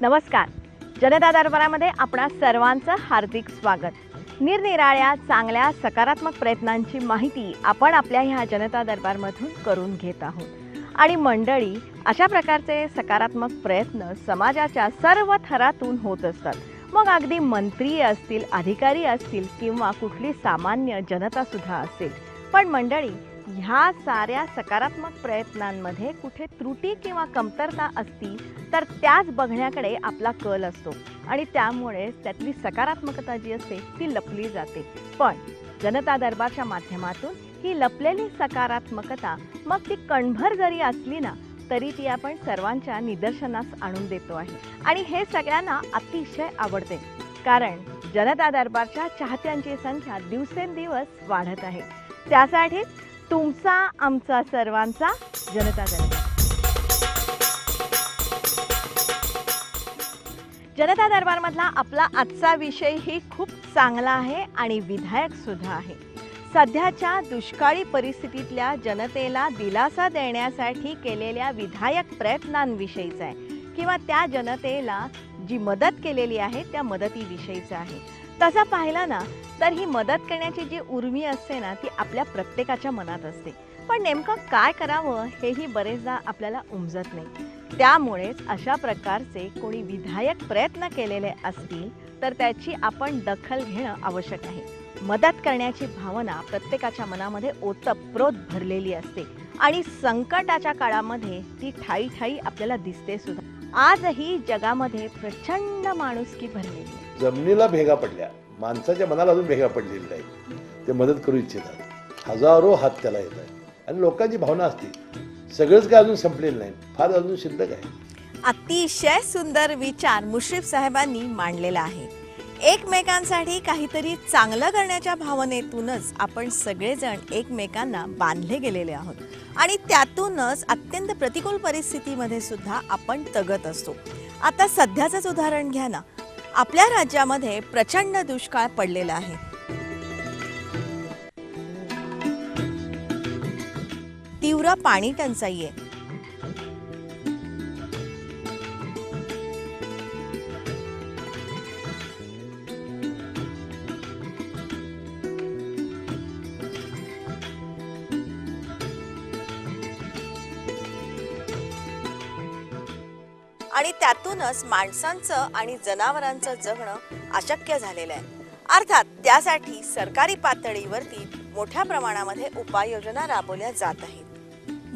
नमस्कार. जनता दरबारामध्ये आपणा सर्वांचं हार्दिक स्वागत. निरनिराळ्या चांगल्या सकारात्मक प्रयत्नांची माहिती आपण आपल्या ह्या जनता दरबारमधून करून घेत आहोत. आणि मंडळी, अशा प्रकारचे सकारात्मक प्रयत्न समाजाच्या सर्व थरातून होत असतात. मग अगदी मंत्री असतील, अधिकारी असतील किंवा कुठली सामान्य जनता सुद्धा असेल. पण मंडळी, ह्या साऱ्या सकारात्मक प्रयत्नांमध्ये कुठे त्रुटी किंवा कमतरता असती तर त्याच बघण्याकडे आपला कल असतो आणि त्यामुळे त्यातली सकारात्मकता जी असते ती लपली जाते. पण जनता दरबारच्या माध्यमातून ही लपलेली सकारात्मकता मग ती कणभर जरी असली ना तरी ती आपण सर्वांच्या निदर्शनास आणून देतो आहे. आणि हे सगळ्यांना अतिशय आवडते, कारण जनता दरबारच्या चाहत्यांची संख्या दिवसेंदिवस वाढत आहे. त्यासाठी तुमचा आमचा सर्वांचा जनता दरबार. जनता दरबारमधला आपला आजचा विषय ही खूप चांगला आहे आणि विधायक सुद्धा आहे. सध्याच्या दुष्काळी परिस्थितीतल्या जनतेला दिलासा देण्यासाठी केलेल्या विधायक प्रयत्नांविषयीचा आहे किंवा त्या जनतेला जी मदत केलेली आहे त्या मदतीविषयीचा आहे. तसं पाहिलं ना तर ही मदत करण्याची जी उर्मी असते ना ती आपल्या प्रत्येकाच्या मनात असते. पण नेमकं काय करावं हेही बरेचदा आपल्याला उमजत नाही. त्यामुळेच अशा प्रकारचे कोणी विधायक प्रयत्न केलेले असतील तर त्याची आपण दखल घेणं आवश्यक आहे. मदत करण्याची भावना प्रत्येकाच्या मनामध्ये ओतप्रोत भरलेली असते आणि संकटाच्या काळामध्ये ती ठाई ठाई आपल्याला दिसते सुद्धा. आजही जगामध्ये प्रचंड माणुसकी भरलेली आहे. जमिनीला भेगा पडल्या, माणसाच्या मनाला अजून भेगा पडलेली नाही. ते मदत करू इच्छितात, हजारो हात त्याला येत आहेत आणि लोकांची भावना असते सगळंच काय अजून संपलेलं नाही, फार अजून शिल्लक आहे. अतिशय सुंदर विचार मुश्रीफ साहेबांनी मांडलेला आहे. एकमेकांसाठी काहीतरी चांगलं करण्याच्या भावनेतूनच आपण सगळेजण एकमेकांना बांधले गेलेले आहोत आणि त्यातूनच अत्यंत प्रतिकूल परिस्थितीमध्ये सुद्धा आपण तगत असतो. आता सध्याचंच उदाहरण घ्या ना, आपल्या राज्यामध्ये प्रचंड दुष्काळ पडलेला आहे. तीव्र पाणी टंचाई आहे. आणि त्यातूनच माणसांचं आणि जनावरांचं जगणं अशक्य झालेलं आहे. अर्थात त्यासाठी सरकारी पातळीवरती मोठ्या प्रमाणामध्ये उपाययोजना राबवल्या जात आहेत.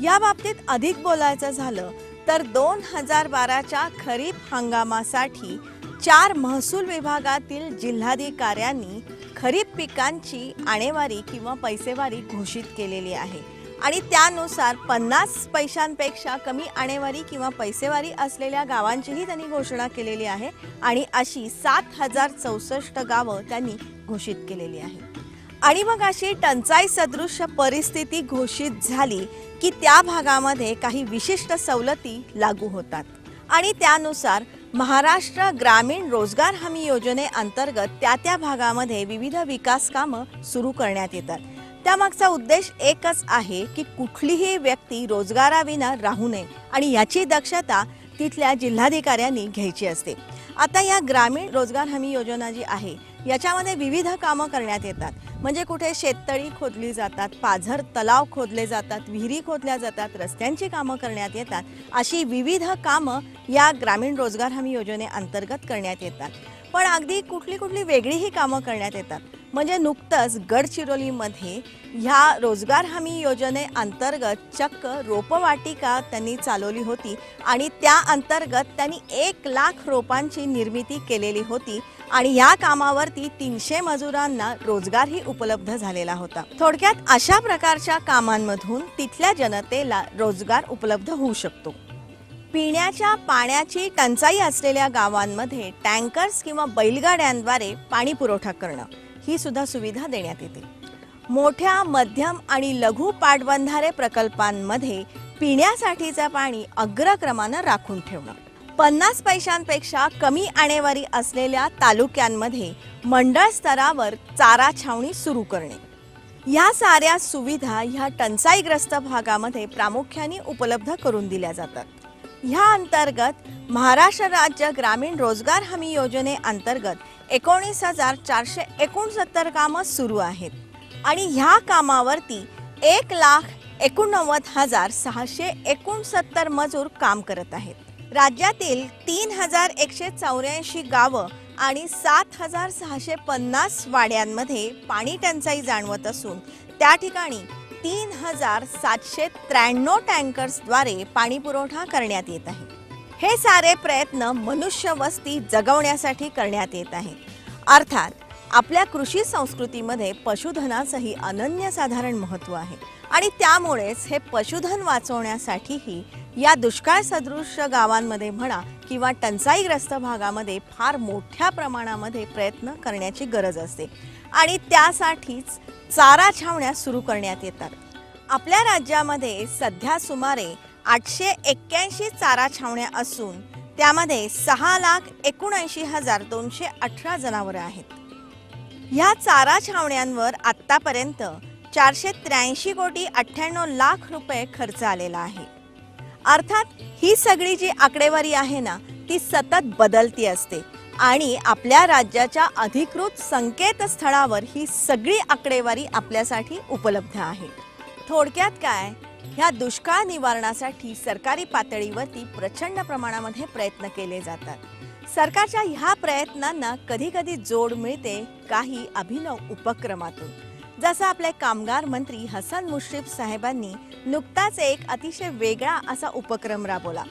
या बाबतीत अधिक बोलायचं झालं तर 2012च्या खरीप हंगामासाठी 4 महसूल विभागातील जिल्हाधिकाऱ्यांनी खरीप पिकांची आणेवारी किंवा पैसेवारी घोषित केलेली आहे आणि त्यानुसार 50 पैशांपेक्षा कमी आणेवारी किंवा पैसेवारी असलेल्या गावांचीही त्यांनी घोषणा केलेली आहे आणि अशी 7064 गावं त्यांनी घोषित केलेली आहे. आणि मग अशी टंचाई सदृश परिस्थिती घोषित झाली की त्या भागामध्ये काही विशिष्ट सवलती लागू होतात आणि त्यानुसार महाराष्ट्र ग्रामीण रोजगार हमी योजनेअंतर्गत त्या भागामध्ये विविध विकास कामं सुरू करण्यात येतात. त्यामागचा उद्देश एकच आहे की कुठलीही व्यक्ती रोजगाराविना राहू नये आणि याची दक्षता तिथल्या जिल्हाधिकाऱ्यांनी घ्यायची असते. आता या ग्रामीण रोजगार हमी योजना जी आहे याच्यामध्ये विविध कामं करण्यात येतात. म्हणजे कुठे शेततळी खोदली जातात, पाझर तलाव खोदले जातात, विहिरी खोदल्या जातात, रस्त्यांची कामं करण्यात येतात. अशी विविध कामं या ग्रामीण रोजगार हमी योजनेअंतर्गत करण्यात येतात. पण अगदी कुठली वेगळीही कामं करण्यात येतात. म्हणजे नुकतंच गडचिरोलीमध्ये ह्या रोजगार हमी योजनेअंतर्गत चक्क रोपवाटिका त्यांनी चालवली होती आणि त्या अंतर्गत त्यांनी 1 लाख रोपांची निर्मिती केलेली होती आणि या कामावरती 300 मजुरांना रोजगारही उपलब्ध झालेला होता. थोडक्यात अशा प्रकारच्या कामांमधून तिथल्या जनतेला रोजगार उपलब्ध होऊ शकतो. पिण्याच्या पाण्याची टंचाई असलेल्या गावांमध्ये टँकर्स किंवा बैलगाड्यांद्वारे पाणी पुरवठा करणं ही सुद्धा सुविधा देण्यात येते. मोठ्या, मध्यम आणि लघु पाटबंधारे प्रकल्पांमध्ये पिण्यासाठीचं पाणी अग्रक्रमानं राखून ठेवणं. 50 पैशांपेक्षा कमी आणेवारी असलेल्या तालुक्यांमध्ये मंडळ स्तरावर चारा छावणी सुरू करणे. या साऱ्या सुविधा ह्या टंचाईग्रस्त भागामध्ये प्रामुख्याने उपलब्ध करून दिल्या जातात. ह्या अंतर्गत महाराष्ट्र राज्य ग्रामीण रोजगार हमी योजनेअंतर्गत 19,469 कामं सुरू आहेत आणि ह्या कामावरती 1,89,669 मजूर काम करत आहेत. राज्यातील 3,184 गावं आणि 7,650 वाड्यांमध्ये पाणी टंचाई जाणवत असून त्या ठिकाणी 3,793 टँकर्सद्वारे पाणी पुरवठा करण्यात येत आहे. हे सारे प्रयत्न मनुष्य वस्ती जगवण्यासाठी करण्यात येत आहे. अर्थात आपल्या कृषी संस्कृतीमध्ये पशुधनाचंही अनन्यसाधारण महत्त्व आहे आणि त्यामुळेच हे पशुधन वाचवण्यासाठीही या दुष्काळ सदृश गावांमध्ये म्हणा किंवा टंचाईग्रस्त भागामध्ये फार मोठ्या प्रमाणामध्ये प्रयत्न करण्याची गरज असते आणि त्यासाठीच चारा छावण्या सुरू करण्यात येतात. आपल्या राज्यामध्ये सध्या सुमारे 881 चारा छावण्या असून त्यामध्ये 6,79,218 जनावरं आहेत. ह्या चारा छावण्यांवर आत्तापर्यंत 483 कोटी 98 लाख रुपये खर्च आलेला आहे. अर्थात ही सगळी जी आकडेवारी आहे ना ती सतत बदलती असते आणि आपल्या राज्याच्या अधिकृत संकेतस्थळावर ही सगळी आकडेवारी आपल्यासाठी उपलब्ध आहे. थोडक्यात काय, ह्या दुष्काळ निवारणासाठी सरकारी पातळीवरती प्रचंड प्रमाणामध्ये प्रयत्न केले जातात. सरकारच्या ह्या प्रयत्नांना कधी कधी जोड मिळते काही अभिनव उपक्रमातून. जसं आपले कामगार मंत्री हसन मुश्रीफ साहेबांनी नुकताच एक अतिशय वेगळा असा उपक्रम राबवला.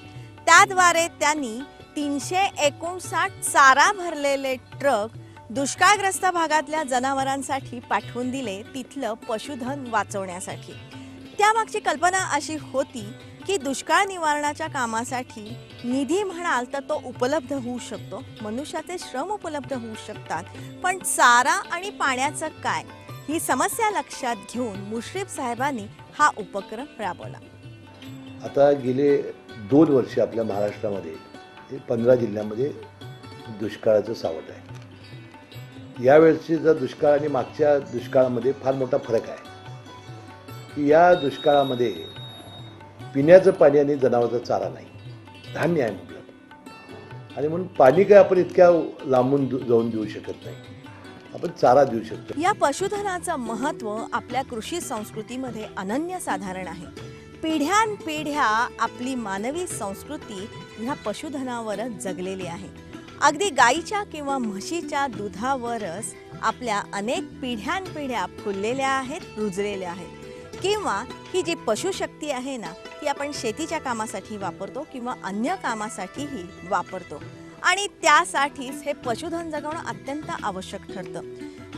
त्याद्वारे त्यांनी 359 चारा भरलेले ट्रक दुष्काळग्रस्त भागातल्या जनावरांसाठी पाठवून दिले, तिथलं पशुधन वाचवण्यासाठी. त्यामागची कल्पना अशी होती की दुष्काळ निवारणाच्या कामासाठी निधी म्हणाल तर तो उपलब्ध होऊ शकतो, मनुष्याचे श्रम उपलब्ध होऊ शकतात, पण चारा आणि पाण्याचं काय ही समस्या लक्षात घेऊन मुश्रीफ साहेबांनी हा उपक्रम राबवला. आता गेले 2 वर्ष आपल्या महाराष्ट्रामध्ये 15 जिल्ह्यांमध्ये दुष्काळाचं सावट आहे. यावेळेसचा दुष्काळ आणि मागच्या दुष्काळामध्ये फार मोठा फरक आहे की या दुष्काळामध्ये पिण्याचं पाणी आणि जनावरांचा चारा नाही, धान्य आहे मुबलक. आणि म्हणून पाणी काय आपण इतक्या लांबून जाऊन देऊ शकत नाही, आपण चारा देऊ शकतो. या पशुधनाचं महत्त्व आपल्या कृषी संस्कृतीमध्ये अनन्यसाधारण आहे. पिढ्यानपिढ्या आपली मानवी संस्कृती ह्या पशुधनावरच जगलेली आहे. अगदी गाईच्या किंवा म्हशीच्या दुधावरच आपल्या अनेक पिढ्यानपिढ्या फुललेल्या आहेत, रुजलेल्या आहेत. किंवा ही जी पशुशक्ती आहे ना ती आपण शेतीच्या कामासाठी वापरतो किंवा अन्य कामासाठीही वापरतो आणि त्यासाठीच हे पशुधन जगवणं अत्यंत आवश्यक ठरतं.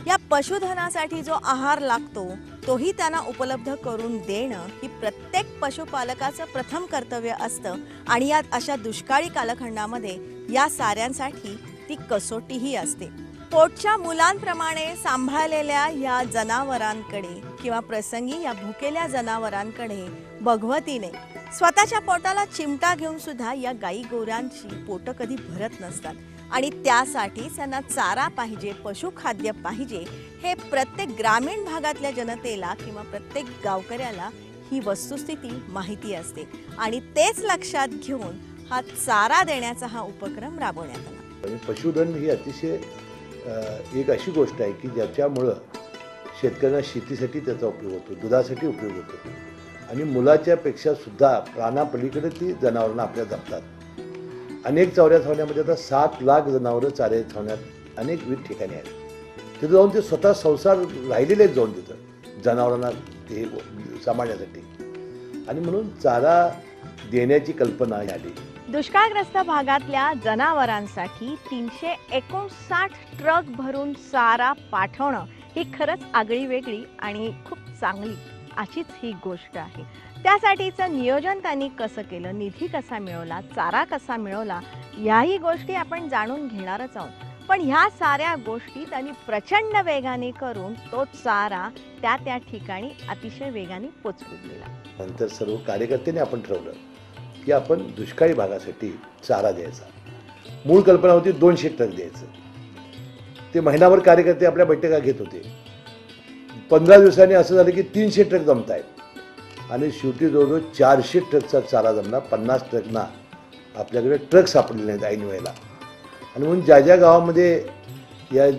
या पशुधनासाठी जो आहार लागतो तोही त्यांना उपलब्ध करून देणं ही प्रत्येक पशुपालकाचं प्रथम कर्तव्य असतं आणि यात अशा दुष्काळी कालखंडामध्ये या साऱ्यांसाठी ती कसोटीही असते. पोटच्या मुलांप्रमाणे सांभाळलेल्या या जनावरांकडे किंवा प्रसंगी या भुकेल्या जनावरांकडे भगवतीने स्वतःच्या पोटाला चिमटा घेऊन सुद्धा या गाई गोऱ्यांची पोटं कधी भरत नसतात आणि त्यासाठी त्यांना चारा पाहिजे, पशुखाद्य पाहिजे. हे प्रत्येक ग्रामीण भागातल्या जनतेला किंवा प्रत्येक गावकऱ्याला ही वस्तुस्थिती माहिती असते आणि तेच लक्षात घेऊन हा चारा देण्याचा हा उपक्रम राबवण्यात आला. पशुधन ही अतिशय एक अशी गोष्ट आहे की ज्याच्यामुळं शेतकऱ्यांना शेतीसाठी त्याचा उपयोग होतो, दुधासाठी उपयोग होतो आणि मुलाच्या पेक्षा सुद्धा प्राणापलीकडे ती जनावरांना आपल्या जपतात. अनेक चावऱ्या छावण्यामध्ये आता 7 लाख जनावरं चाऱ्या छावण्यात अनेक विविध ठिकाणी आहेत. तिथं जाऊन ते स्वतः संसार राहिलेलेच जाऊन तिथं जनावरांना हे सांभाळण्यासाठी आणि म्हणून चारा देण्याची कल्पना आली. दुष्काळग्रस्त भागातल्या जनावरांसाठी 359 ट्रक भरून चारा पाठवणं ही खरंच आगळी वेगळी आणि खूप चांगली अशीच ही गोष्ट आहे. त्यासाठीचं नियोजन त्यांनी कसं केलं, निधी कसा मिळवला, चारा कसा मिळवला, याही गोष्टी आपण जाणून घेणारच आहोत. पण ह्या साऱ्या गोष्टी त्यांनी प्रचंड वेगाने करून तो चारा त्या ठिकाणी अतिशय वेगाने पोचवून दिला. नंतर सर्व कार्यकर्त्यांनी आपण ठरवलं की आपण दुष्काळी भागासाठी चारा द्यायचा. मूळ कल्पना होती 200 ट्रक द्यायचं. ते महिनाभर कार्यकर्ते आपल्या बैठका घेत होते. 15 दिवसांनी असं झालं की 300 ट्रक जमत आहेत आणि शेवटी जवळजवळ 400 ट्रकचा चारा जमला. 50 ट्रकना आपल्याकडे ट्रक सापडले नाहीत ऐन वेळेला. आणि म्हणून ज्या ज्या गावामध्ये या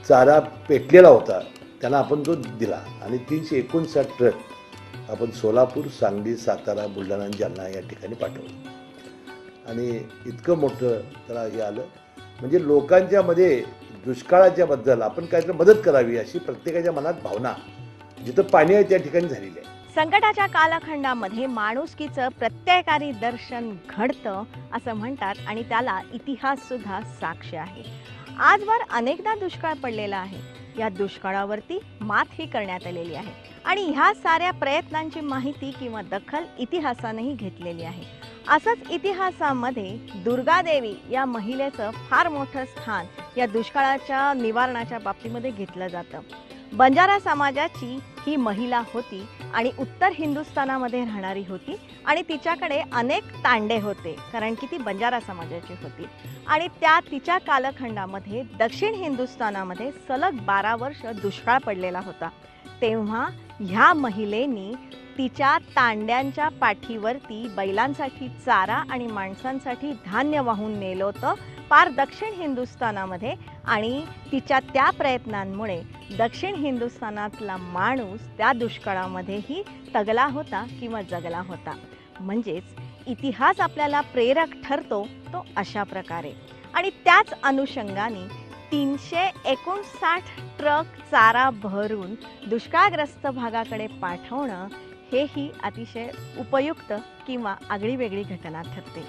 चारा पेटलेला होता त्यांना आपण तो दिला आणि 359 ट्रक आपण सोलापूर, सांगली, सातारा, बुलढाणा आणि जालना या ठिकाणी पाठवलं. आणि इतकं मोठं त्याला हे आलं म्हणजे लोकांच्या मध्ये दुष्काळाच्या बद्दल आपण काहीतरी मदत करावी अशी प्रत्येकाच्या मनात भावना जिथं पाणी आहे त्या ठिकाणी झालेली आहे. संकटाच्या कालखंडामध्ये माणुसकीचं प्रत्ययकारी दर्शन घडतं असं म्हणतात आणि त्याला इतिहास सुद्धा साक्ष आहे. आजवर अनेकदा दुष्काळ पडलेला आहे. या दुष्काळावरती मात ही करण्यात आलेली आहे आणि ह्या साऱ्या प्रयत्नांची माहिती किंवा दखल इतिहासानेही घेतलेली आहे. असंच इतिहासामध्ये दुर्गादेवी या महिलेचं फार मोठं स्थान या दुष्काळाच्या निवारणाच्या बाबतीमध्ये घेतलं जातं. बंजारा समाजाची ही महिला होती आणि उत्तर हिंदुस्थानामध्ये राहणारी होती आणि तिच्याकडे अनेक तांडे होते कारण की ती बंजारा समाजाची होती. आणि त्या तिच्या कालखंडामध्ये दक्षिण हिंदुस्थानामध्ये सलग 12 वर्ष दुष्काळ पडलेला होता. तेव्हा ह्या महिलेनी तिच्या तांड्यांच्या पाठीवरती बैलांसाठी चारा आणि माणसांसाठी धान्य वाहून नेलं होतं पार दक्षिण हिंदुस्थानामध्ये. आणि तिच्या त्या प्रयत्नांमुळे दक्षिण हिंदुस्थानातला माणूस त्या दुष्काळामध्येही तगला होता किंवा जगला होता. म्हणजेच इतिहास आपल्याला प्रेरक ठरतो तो अशा प्रकारे. आणि त्याच अनुषंगाने 359 ट्रक चारा भरून दुष्काळग्रस्त भागाकडे पाठवणं हेही अतिशय उपयुक्त किंवा आगळीवेगळी घटना ठरते.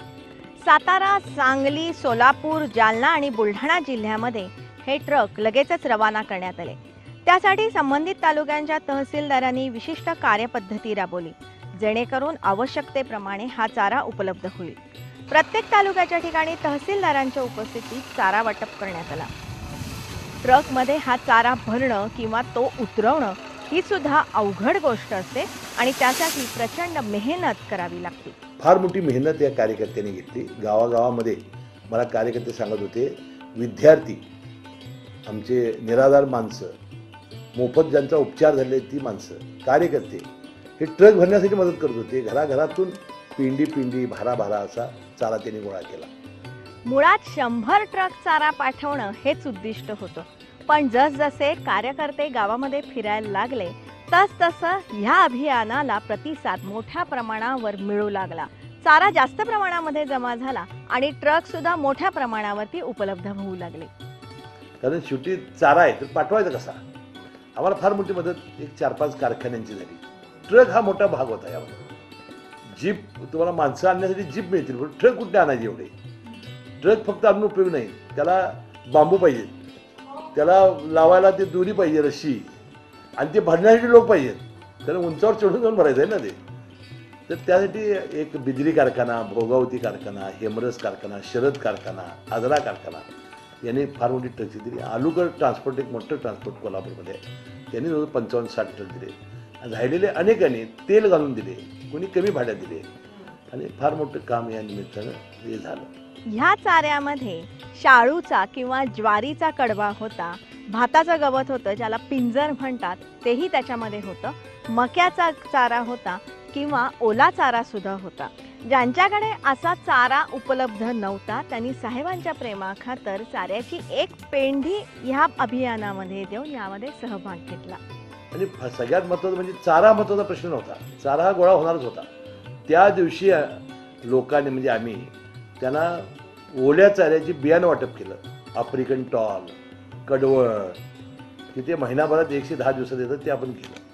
सातारा, सांगली, सोलापूर, जालना आणि बुलढाणा जिल्ह्यामध्ये हे ट्रक लगेचच रवाना करण्यात आले. त्यासाठी संबंधित तालुक्यांच्या तहसीलदारांनी विशिष्ट कार्यपद्धती राबवली जेणेकरून आवश्यकतेप्रमाणे हा चारा उपलब्ध होईल. प्रत्येक तालुक्याच्या ठिकाणी तहसीलदारांच्या उपस्थितीत चारा वाटप करण्यात आला. ट्रकमध्ये हा चारा भरणं किंवा तो उतरवणं ही सुद्धा अवघड गोष्ट असते आणि त्यासाठी प्रचंड मेहनत करावी लागते. फार मोठी मेहनत या कार्यकर्त्यांनी घेतली. गावागावामध्ये मला कार्यकर्ते सांगत होते, विद्यार्थी, आमचे निराधार माणसं, मोफत ज्यांचा उपचार झाले ती माणसं, कार्यकर्ते हे ट्रक भरण्यासाठी मदत करत होते. घराघरातून पिंडी भारा असा चारा त्यांनी गोळा केला. मुळात 100 ट्रक चारा पाठवणं हेच उद्दिष्ट होतं. पण जसजसे कार्यकर्ते गावामध्ये फिरायला लागले तसतसं ह्या अभियानाला प्रतिसाद मोठ्या प्रमाणावर मिळू लागला. चारा जास्त प्रमाणामध्ये जमा झाला आणि ट्रक सुद्धा मोठ्या प्रमाणावरती उपलब्ध होऊ लागले. कारण शेवटी चारा आहे तर पाठवायचा कसा. आम्हाला फार मोठी मदत एक 4-5 कारखान्यांची झाली. ट्रक हा मोठा भाग होता यामध्ये. जीप तुम्हाला माणसं आणण्यासाठी जीप मिळतील पण ट्रक कुठे आणायचे एवढे. ट्रक फक्त आणून उपयोग नाही, त्याला बांबू पाहिजे, त्याला लावायला ते दोरी पाहिजे, रशी, आणि ते भरण्यासाठी लोक पाहिजेत. कारण उंचावर चढून जाऊन भरायचं आहे ना ते. तर त्यासाठी एक बिजली कारखाना, भोगावती कारखाना, हेमरस कारखाना, शरद कारखाना, आजरा कारखाना यांनी फार मोठी ट्रकची दिली. आलूकर ट्रान्सपोर्ट एक मोठं ट्रान्सपोर्ट कोल्हापूरमध्ये त्यांनी जवळ 55-60 ट्रक दिले. राहिलेले अनेकांनी तेल घालून दिले, कोणी कमी भाड्यात दिले आणि फार मोठं काम या निमित्तानं हे झालं. ह्या चाऱ्यामध्ये शाळूचा किंवा ज्वारीचा कडबा होता, भाताचं गवत होतं ज्याला पिंजर म्हणतात तेही त्याच्यामध्ये होतं, मक्याचा चारा होता किंवा ओला चारा सुद्धा होता. ज्यांच्याकडे असा चारा उपलब्ध नव्हता त्यांनी साहेबांच्या प्रेमाखातर चाऱ्याची एक पेंढी ह्या अभियानामध्ये देऊन यामध्ये सहभाग घेतला. आणि सगळ्यात महत्त्वाचं म्हणजे चारा महत्त्वाचा प्रश्न नव्हता. चारा हा गोळा होणारच होता. त्या दिवशी लोकांनी म्हणजे आम्ही त्यांना ओल्या चाऱ्याची बियाणं वाटप केलं. आफ्रिकन टॉल, कडवळ, की ते महिनाभरात 110 दिवसात येतं ते आपण केलं.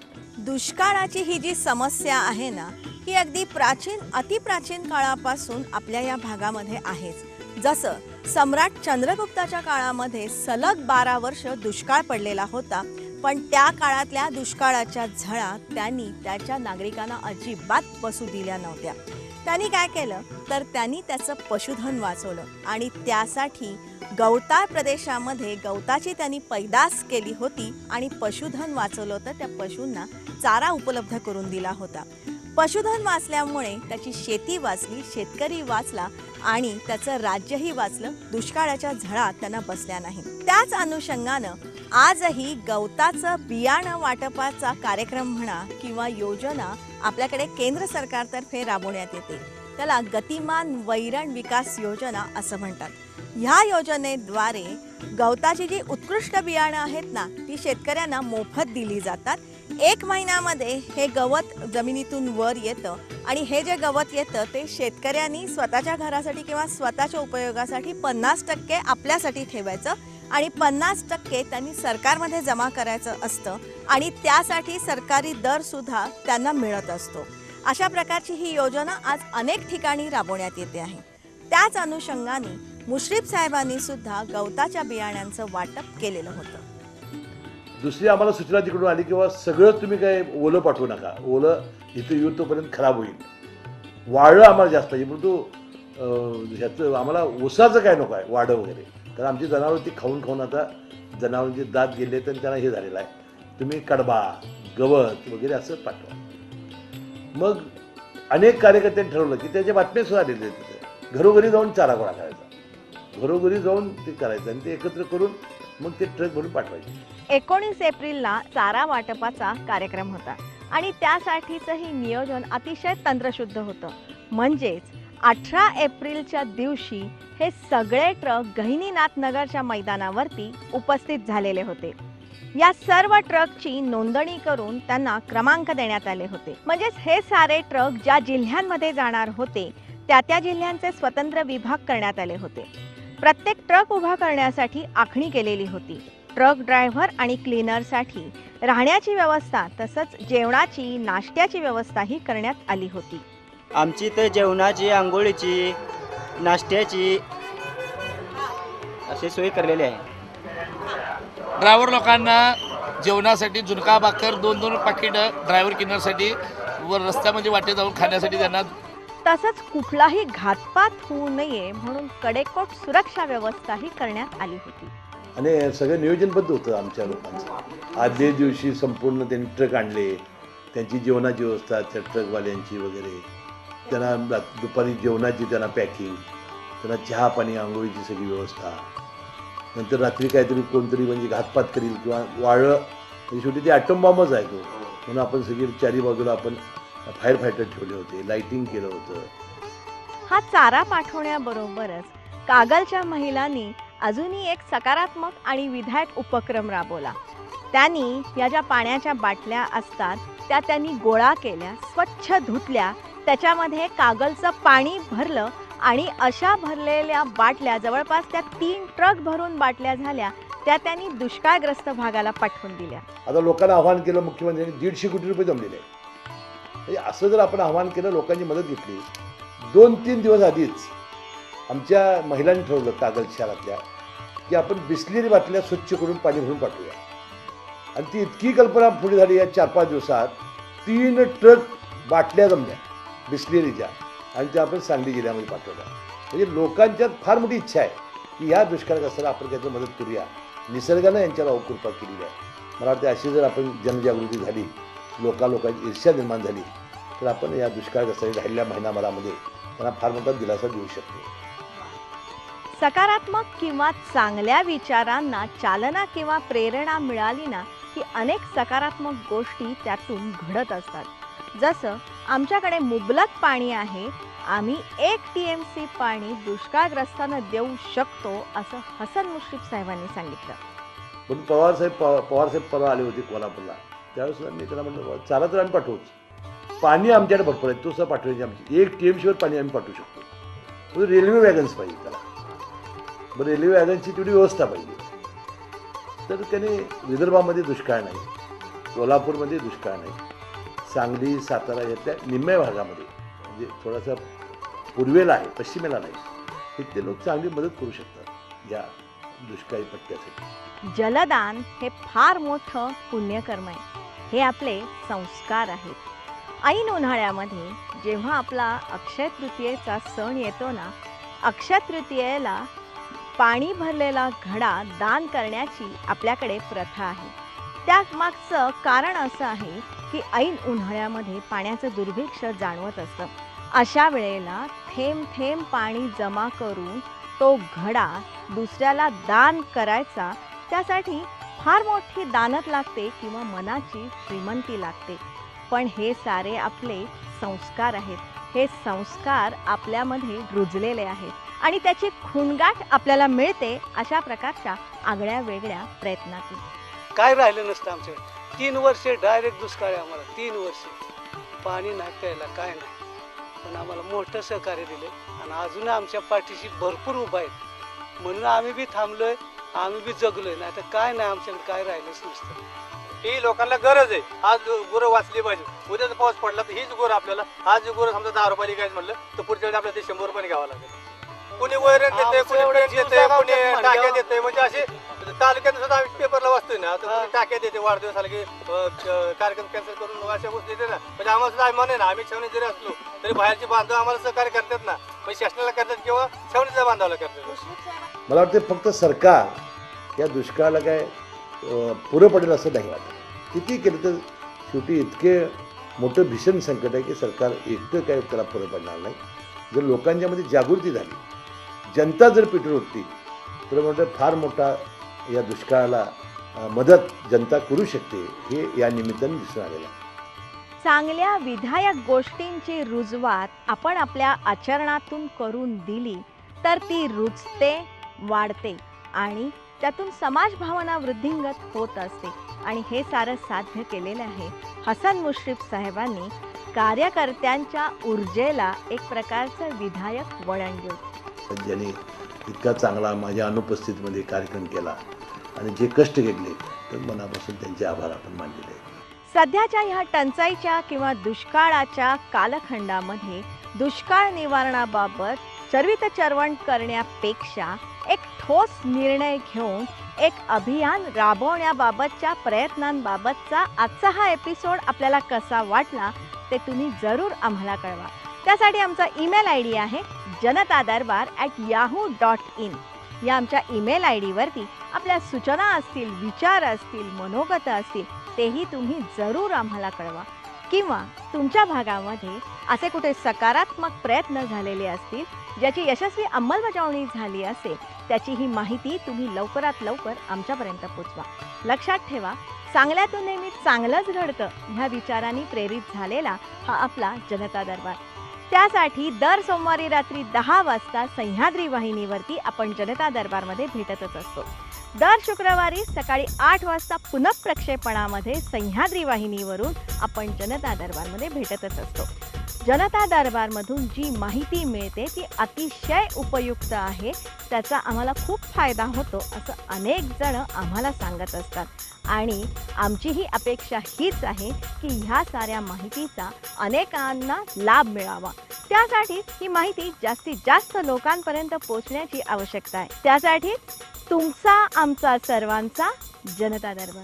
दुष्काळाची ही जी समस्या आहे ना ही अगदी प्राचीन अतिप्राचीन काळापासून आपल्या या भागामध्ये आहेच. जसं सम्राट चंद्रगुप्ताच्या काळामध्ये सलग 12 वर्ष दुष्काळ पडलेला होता पण त्या काळातल्या दुष्काळाच्या झळा त्यांनी त्याच्या नागरिकांना अजिबात बसू दिल्या नव्हत्या. त्यांनी काय केलं तर त्यांनी त्याचं पशुधन वाचवलं आणि त्यासाठी गवताळ प्रदेशामध्ये गवताची त्यांनी पैदास केली होती आणि पशुधन वाचवलं होतं. त्या पशूंना चारा उपलब्ध करून दिला होता. पशुधन वाचल्यामुळे त्याची शेती वाचली, शेतकरी वाचला आणि त्याचं राज्यही वाचलं. दुष्काळाच्या झळा त्यांना बसल्या नाही. त्याच अनुषंगानं आजही गवताचं बियाणं वाटपाचा कार्यक्रम म्हणा किंवा योजना आपल्याकडे केंद्र सरकारतर्फे राबवण्यात येते. त्याला गतिमान वैरण विकास योजना असं म्हणतात. ह्या योजनेद्वारे गवताची जी उत्कृष्ट बियाणं आहेत ना ती शेतकऱ्यांना मोफत दिली जातात. 1 महिन्यामध्ये हे गवत जमिनीतून वर येतं आणि हे जे गवत येतं ते शेतकऱ्यांनी स्वतःच्या घरासाठी किंवा स्वतःच्या उपयोगासाठी 50% आपल्यासाठी ठेवायचं आणि 50% त्यांनी सरकारमध्ये जमा करायचं असतं आणि त्यासाठी सरकारी दर सुद्धा त्यांना मिळत असतो. अशा प्रकारची ही योजना आज अनेक ठिकाणी राबवण्यात येते आहे. त्याच अनुषंगाने मुश्रीफ साहेबांनी सुद्धा गवताच्या बियाण्यांचं वाटप केलेलं होतं. दुसरी आम्हाला सूचना तिकडून आली किंवा सगळं तुम्ही काय ओलं पाठवू नका, ओलं इथं येऊन तोपर्यंत खराब होईल, वाळलं आम्हाला जास्त पाहिजे, परंतु ह्याचं आम्हाला ऊसाचं काय नको आहे वाढं वगैरे, कारण आमची जनावरं ती खाऊन खाऊन आता जनावरांचे दात गेले तर त्यांना हे झालेलं आहे, तुम्ही कडबा गवत वगैरे असं पाठवा. मग अनेक कार्यकर्त्यांनी ठरवलं की त्याच्या बातम्या सुद्धा आलेल्या आहेत. तिथे घरोघरी जाऊन चारा गोळा करायचा, घरोघरी जाऊन ते करायचं आणि ते एकत्र करून मग ते ट्रक भरून पाठवायचे. 19 एप्रिलला चारा वाटपाचा कार्यक्रम होता आणि त्यासाठीचंही नियोजन अतिशय तंत्रशुद्ध होतं. म्हणजेच 18 एप्रिलच्या दिवशी हे सगळे ट्रक गहिनीनाथ नगरच्या मैदानावरती उपस्थित झालेले होते. या सर्व ट्रकची नोंदणी करून त्यांना क्रमांक देण्यात आले होते. म्हणजेच हे सारे ट्रक ज्या जिल्ह्यांमध्ये जाणार होते त्या जिल्ह्यांचे स्वतंत्र विभाग करण्यात आले होते. प्रत्येक ट्रक उभा करण्यासाठी आखणी केलेली होती. ट्रक ड्रायव्हर आणि क्लीनरसाठी राहण्याची व्यवस्था तसंच जेवणाची नाश्त्याची व्यवस्थाही करण्यात आली होती. आमची तर जेवणाची, आंघोळीची, नाश्त्याची अशी सोय करलेली आहे. ड्रायव्हर लोकांना जेवणासाठी झुणका भाकर 2-2 पाकिट ड्रायव्हर किनरसाठी व रस्त्यामध्ये वाटे जाऊन खाण्यासाठी त्यांना. तसंच कुठलाही घातपात होऊ नये म्हणून कडेकोट सुरक्षा व्यवस्थाही करण्यात आली होती. आणि सगळं नियोजनबद्ध होतं आमच्या लोकांचं. आदल्या दिवशी संपूर्ण त्यांनी ट्रक आणले, त्यांची जेवणाची व्यवस्था त्या ट्रकवाल्यांची वगैरे, त्यांना दुपारी जेवणाची त्यांना पॅकिंग, त्यांना चहा पाणी आंघोळीची सगळी व्यवस्था, नंतर रात्री काहीतरी कोणतरी म्हणजे घातपात करील किंवा वाळं, म्हणजे शेवटी ते ॲटम बॉम्बच आहे तो, म्हणून आपण सगळी चारी बाजूला आपण फायर फायटर ठेवले होते, लाईटिंग केलं होतं. हा चारा पाठवण्याबरोबरच कागलच्या महिलांनी अजूनही एक सकारात्मक आणि विधायक उपक्रम राबवला. त्यांनी या ज्या पाण्याच्या बाटल्या असतात त्या त्यांनी गोळा केल्या, स्वच्छ धुतल्या, त्याच्यामध्ये कागलचं पाणी भरलं आणि अशा भरलेल्या बाटल्या जवळपास त्या 3 ट्रक भरून बाटल्या झाल्या, त्या त्यांनी दुष्काळग्रस्त भागाला पाठवून दिल्या. आता लोकांना आव्हान केलं, मुख्यमंत्र्यांनी 150 कोटी रुपये जमलेले आहे. म्हणजे असं जर आपण आव्हान केलं, लोकांची मदत घेतली, 2-3 दिवस आधीच आमच्या महिलांनी ठरवलं कागल शहरातल्या की आपण बिस्लेरी बाटल्या स्वच्छ करून पाणी भरून पाठवूया. आणि ती इतकी कल्पना पुढे झाली, या 4-5 दिवसात 3 ट्रक बाटल्या जमल्या बिस्लेरीच्या आणि त्या आपण सांगली जिल्ह्यामध्ये पाठवल्या. म्हणजे लोकांच्यात फार मोठी इच्छा आहे की ह्या दुष्काळग्रस्ताला आपण त्याची मदत करूया. निसर्गानं यांच्यावर कृपा केलेली आहे. मला वाटतं अशी जर आपण जनजागृती झाली, लोकांची ईर्ष्या निर्माण झाली, तर आपण या दुष्काळग्रस्तांनी राहिलेल्या महिनाभरामध्ये त्यांना फार मोठा दिलासा देऊ शकतो. सकारात्मक किंवा चांगल्या विचारांना चालना किंवा प्रेरणा मिळाली ना की अनेक सकारात्मक गोष्टी त्यातून घडत असतात. जसं आमच्याकडे मुबलक पाणी आहे, आम्ही 1 TMC पाणी दुष्काळग्रस्तांना देऊ शकतो असं हसन मुश्रीफ साहेबांनी सांगितलं. पण पवारसाहेब परवा आले होते कोल्हापूरला, त्यावेळेस मी त्याला म्हटलं चारा तर आम्ही पाठवूच, पाणी आमच्याकडे भरपूर आहे, तो सुद्धा पाठवायची आमची 1 TMCवर पाणी आम्ही पाठवू शकतो. रेल्वे वॅगन्स पाहिजे त्याला, बरं रेल्वे वॅगनची तेवढी व्यवस्था पाहिजे. तर त्याने विदर्भामध्ये दुष्काळ नाही, कोल्हापूरमध्ये दुष्काळ नाही, सांगली सातारा यातल्या निम्म्या भागामध्ये म्हणजे थोडासा पूर्वेला आहे, पश्चिमेला नाही, तिथले लोक चांगली मदत करू शकतात या दुष्काळी पट्ट्यासाठी. जलदान हे फार मोठं पुण्यकर्म आहे, हे आपले संस्कार आहेत. ऐन उन्हाळ्यामध्ये जेव्हा आपला अक्षय तृतीयेचा सण येतो ना, अक्षय तृतीयेला पाणी भरलेला घडा दान करण्याची आपल्याकडे प्रथा आहे. त्यामागचं कारण असं आहे की ऐन उन्हाळ्यामध्ये पाण्याचं दुर्भिक्ष्य जाणवत असतं. अशा वेळेला थेंब थेंब पाणी जमा करून तो घडा दुसऱ्याला दान करायचा, त्यासाठी फार मोठी दानत लागते किंवा मनाची श्रीमंती लागते. पण हे सारे आपले संस्कार आहेत. हे संस्कार आपल्यामध्ये रुजलेले आहेत आणि त्याची खूणगाठ आपल्याला मिळते अशा प्रकारच्या आगळ्या वेगळ्या प्रयत्नातून. काय राहिलं नसतं आमच्याकडे. 3 वर्षे डायरेक्ट दुष्काळ आहे आम्हाला. 3 वर्षे पाणी नाही प्यायला, काय नाही. पण आम्हाला मोठं सहकार्य दिलं आणि अजून आमच्या पाठीशी भरपूर उभा आहेत. म्हणून आम्ही बी थांबलोय, आम्ही बी जगलोय. नाही तर काय नाही, आमच्याकडे काय राहिलंच नसतं. ही लोकांना गरज आहे. आज गुरं वाचली पाहिजे. उद्याचा पाऊस पडला तर हीच गुरं आपल्याला, आज गुरं समजा 10 रुपयाला घ्यायचं म्हणलं तर पुढच्या वेळी आपल्याला ते 100 रुपये घ्यावं लागेल. कुणी वैरण देते, कुणी पेट देते, कुणी टाक्या देते. म्हणजे असे तालुक्यात सुद्धा आम्ही पेपरला वाचतोय ना, तर कुणी टाक्या देते वाढदिवस आला की कार्यक्रम कॅन्सल करून अशा गोष्टी देते ना. म्हणजे आम्हाला सुद्धा अभिमान आहे ना. आम्ही छावणी जरी असलो तरी बाहेरचे बांधव आम्हाला सहकार्य करतात ना. म्हणजे शासनाला करतात किंवा छावणीच्या बांधवाला करतात. मला वाटतं फक्त सरकार या दुष्काळाला काय पुरं पडेल असं नाही वाटत. किती केलं तर शेवटी इतके मोठं भीषण संकट आहे की सरकार एकटं काय त्याला पुरं पडणार नाही. जर लोकांच्यामध्ये जागृती झाली, जनता जर पेटून उठली तर म्हणतं फार मोठा या दुष्काळाला मदत जनता करू शकते, हे या निमित्ताने दिसून आलेलं आहे. चांगल्या विधायक गोष्टींची रुजवात आपण आपल्या आचरणातून करून दिली तर ती रुजते, वाढते आणि त्यातून समाज भावना वृद्धिंगत होत असते. आणि हे सारं साध्य केलेलं आहे हसन मुश्रीफ साहेबांनी कार्यकर्त्यांच्या ऊर्जेला एक प्रकारचं विधायक वळण देऊन. ज्यांनी इतका चांगला माझ्या अनुपस्थितीमध्ये कार्यक्रम केला आणि जे कष्ट घेतले तर मनापासून त्यांचे आभार आपण मानलेले आहेत. सध्याच्या ह्या टंचाईच्या किंवा दुष्काळाच्या कालखंडामध्ये दुष्काळ निवारणाबाबत चर्वित चरवण करण्यापेक्षा एक ठोस निर्णय घेऊन एक अभियान राबवण्याबाबतच्या प्रयत्नांबाबतचा आजचा हा एपिसोड आपल्याला कसा वाटला ते तुम्ही जरूर आम्हाला कळवा. त्यासाठी आमचा ईमेल आय डी आहे janatadarbar@yahoo.in. या आमच्या ईमेल आय डीवरती आपल्या सूचना असतील, विचार असतील, मनोगत असतील तेही तुम्ही जरूर आम्हाला कळवा. किंवा तुमच्या भागामध्ये असे कुठे सकारात्मक प्रयत्न झालेले असतील ज्याची यशस्वी अंमलबजावणी झाली असेल त्याची ही माहिती तुम्ही लवकरात लवकर आमच्यापर्यंत पोचवा. लक्षात ठेवा, चांगल्यातून नेहमी चांगलंच घडतं ह्या विचारांनी प्रेरित झालेला हा आपला जनता दरबार. त्यासाठी दर सोमवारी रात्री 10 वाजता सह्याद्री वाहिनीवरती आपण जनता दरबारमध्ये भेटतच असतो. दर शुक्रवारी सकाळी 8 वाजता पुनःप्रक्षेपणामध्ये सह्याद्री वाहिनीवरून आपण जनता दरबारमध्ये भेटतच असतो. जनता दरबारमधून जी माहिती मिळते ती अतिशय उपयुक्त आहे, त्याचा आम्हाला खूप फायदा होतो असं अनेक जण आम्हाला सांगत असतात. आणि आमची ही अपेक्षा हीच आहे की ह्या साऱ्या माहितीचा अनेकांना लाभ मिळावा. त्यासाठी ही माहिती जास्तीत जास्त लोकांपर्यंत पोहोचण्याची आवश्यकता आहे. त्यासाठी तुमचा, आमचा, सर्वांचा जनता दरबार.